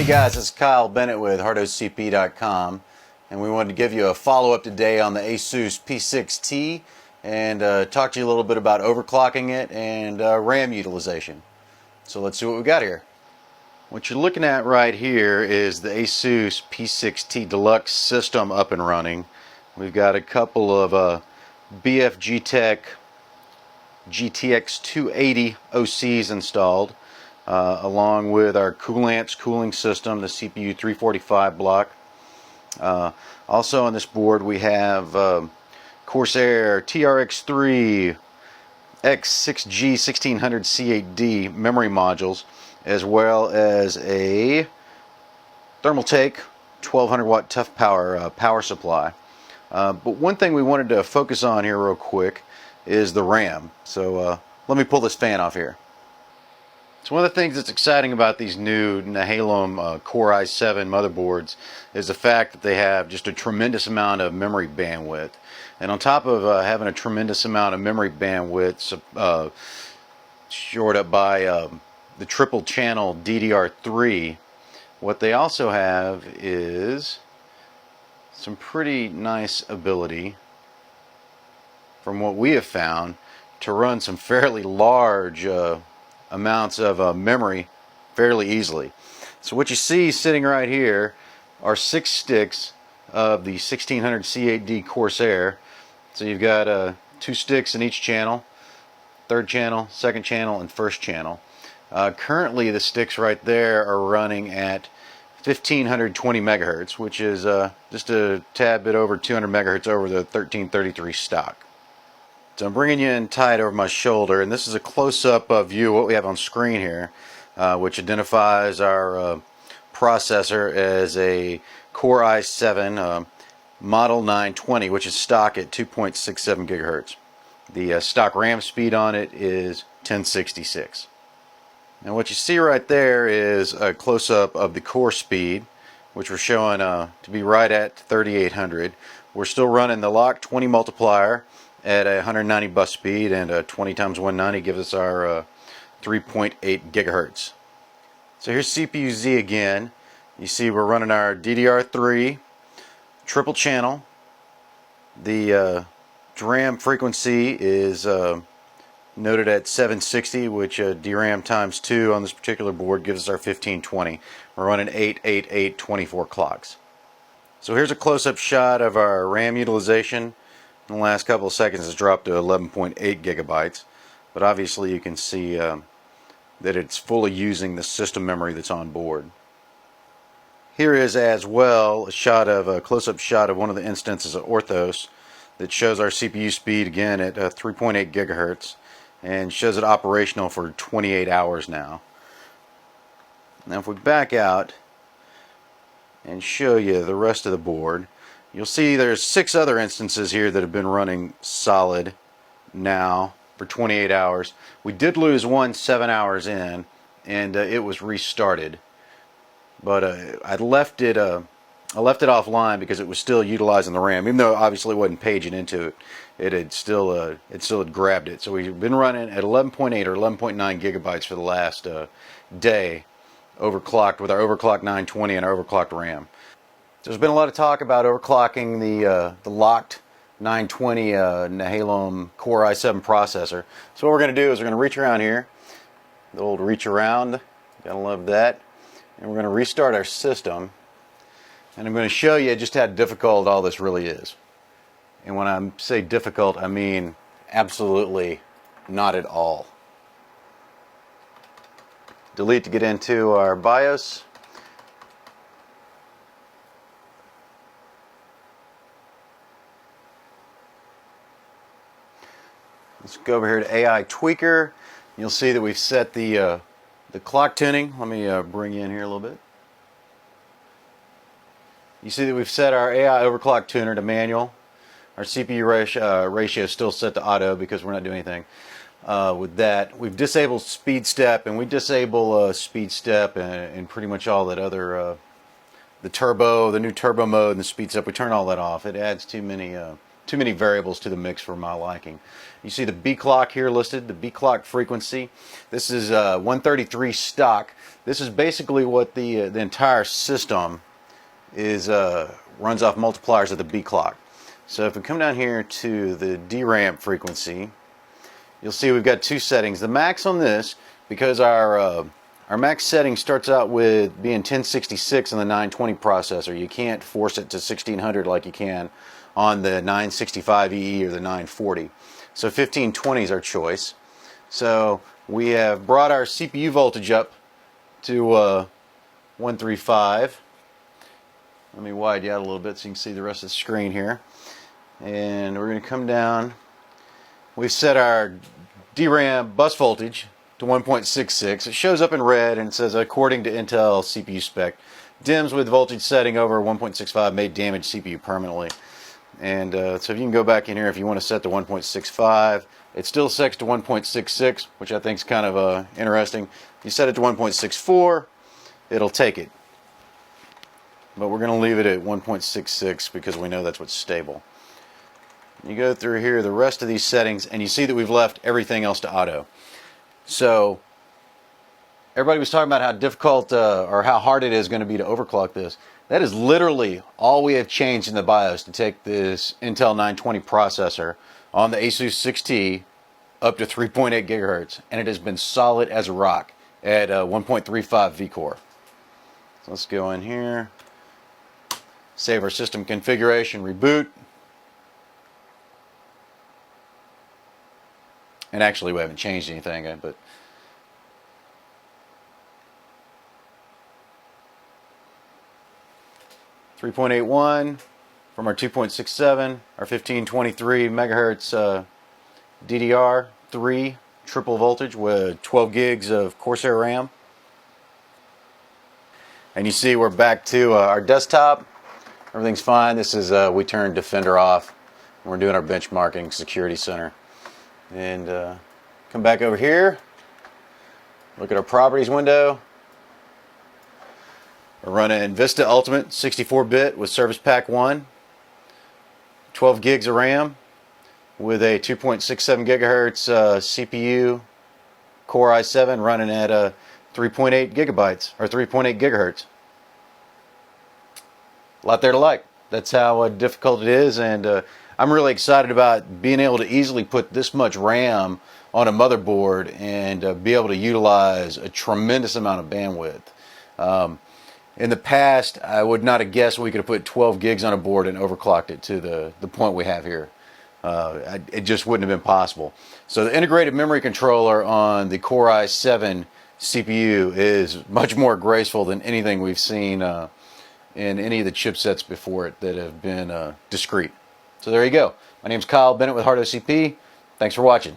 Hey guys, this is Kyle Bennett with HardOCP.com, and we wanted to give you a follow-up today on the ASUS P6T and talk to you a little bit about overclocking it and RAM utilization. So let's see what we got here. What you're looking at right here is the ASUS P6T Deluxe system up and running. We've got a couple of BFG Tech GTX 280 OCs installed, along with our Coolants cooling system, the CPU 345 block. Also on this board we have Corsair TRX3 X6G 1600 C8D memory modules, as well as a Thermaltake 1200 watt tough power power supply. But one thing we wanted to focus on here real quick is the RAM. So let me pull this fan off here. So one of the things that's exciting about these new Nehalem Core i7 motherboards is the fact that they have just a tremendous amount of memory bandwidth. And on top of having a tremendous amount of memory bandwidth shored up by the triple channel DDR3, what they also have is some pretty nice ability, from what we have found, to run some fairly large amounts of memory fairly easily. So what you see sitting right here are 6 sticks of the 1600 C8D Corsair. So you've got 2 sticks in each channel, third channel, second channel, and first channel. Currently the sticks right there are running at 1520 megahertz, which is just a tad bit over 200 megahertz over the 1333 stock. So I'm bringing you in tight over my shoulder, and this is a close-up view of what we have on screen here, which identifies our processor as a Core i7 Model 920, which is stock at 2.67 gigahertz. The stock RAM speed on it is 1066. Now what you see right there is a close-up of the core speed, which we're showing to be right at 3800. We're still running the lock 20 multiplier at a 190 bus speed, and 20 times 190 gives us our 3.8 gigahertz. So here's CPU Z again. You see we're running our DDR3 triple channel. The DRAM frequency is noted at 760, which DRAM times 2 on this particular board gives us our 1520. We're running 88824 clocks. So here's a close-up shot of our RAM utilization. In the last couple of seconds it's dropped to 11.8 gigabytes, but obviously you can see that it's fully using the system memory that's on board. Here is as well a close-up shot of one of the instances of Orthos that shows our CPU speed again at 3.8 gigahertz and shows it operational for 28 hours now. Now if we back out and show you the rest of the board, you'll see there's 6 other instances here that have been running solid now for 28 hours. We did lose one 7 hours in, and it was restarted. But I left it offline because it was still utilizing the RAM, even though obviously it wasn't paging into it. It had still had grabbed it. So we've been running at 11.8 or 11.9 gigabytes for the last day, overclocked with our overclocked 920 and our overclocked RAM. So there's been a lot of talk about overclocking the locked 920 Nehalem Core i7 processor. So what we're going to do is we're going to reach around here, the old reach around, gotta love that, and we're going to restart our system, and I'm going to show you just how difficult all this really is. And when I say difficult, I mean absolutely not at all. Delete to get into our BIOS. Let's go over here to AI Tweaker. You'll see that we've set the clock tuning. Let me bring you in here a little bit. You see that we've set our AI overclock tuner to manual. Our CPU ratio is still set to auto because we're not doing anything with that. We've disabled speed step, and we disable speed step and pretty much all that other the new turbo mode and the speed step. We turn all that off. It adds too many too many variables to the mix for my liking. You see the B clock here listed, the B clock frequency. This is 133 stock. This is basically what the entire system is runs off multipliers of the B clock. So if we come down here to the DRAM frequency, you'll see we've got two settings. The max on this, because our max setting starts out with being 1066 on the 920 processor. You can't force it to 1600 like you can on the 965EE or the 940. So 1520 is our choice. So we have brought our CPU voltage up to 135. Let me widen you out a little bit so you can see the rest of the screen here. And we're going to come down. We've set our DRAM bus voltage to 1.66. It shows up in red and it says, according to Intel CPU spec, DIMMs with voltage setting over 1.65 may damage CPU permanently. And so if you can go back in here, if you want to set to 1.65, it still sets to 1.66, which I think is kind of interesting. If you set it to 1.64, it'll take it. But we're going to leave it at 1.66 because we know that's what's stable. You go through here, the rest of these settings, and you see that we've left everything else to auto. So everybody was talking about how difficult or how hard it is going to be to overclock this. That is literally all we have changed in the BIOS to take this Intel 920 processor on the ASUS 6T up to 3.8 gigahertz, and it has been solid as a rock at 1.35 vCore. So let's go in here, save our system configuration, reboot. And actually we haven't changed anything, but .81 from our 2.67, our 1523 megahertz DDR3 triple voltage with 12 gigs of Corsair RAM. And you see we're back to our desktop. Everything's fine. This is we turned Defender off. We're doing our benchmarking security center. And come back over here, look at our properties window. We're running Vista Ultimate 64-bit with Service Pack 1, 12 gigs of RAM with a 2.67 gigahertz CPU, Core i7 running at 3.8 gigabytes or 3.8 gigahertz. A lot there to like. That's how difficult it is, and I'm really excited about being able to easily put this much RAM on a motherboard and be able to utilize a tremendous amount of bandwidth. In the past, I would not have guessed we could have put 12 gigs on a board and overclocked it to the point we have here. It just wouldn't have been possible. So the integrated memory controller on the Core i7 CPU is much more graceful than anything we've seen in any of the chipsets before it that have been discrete. So there you go. My name's Kyle Bennett with HardOCP. Thanks for watching.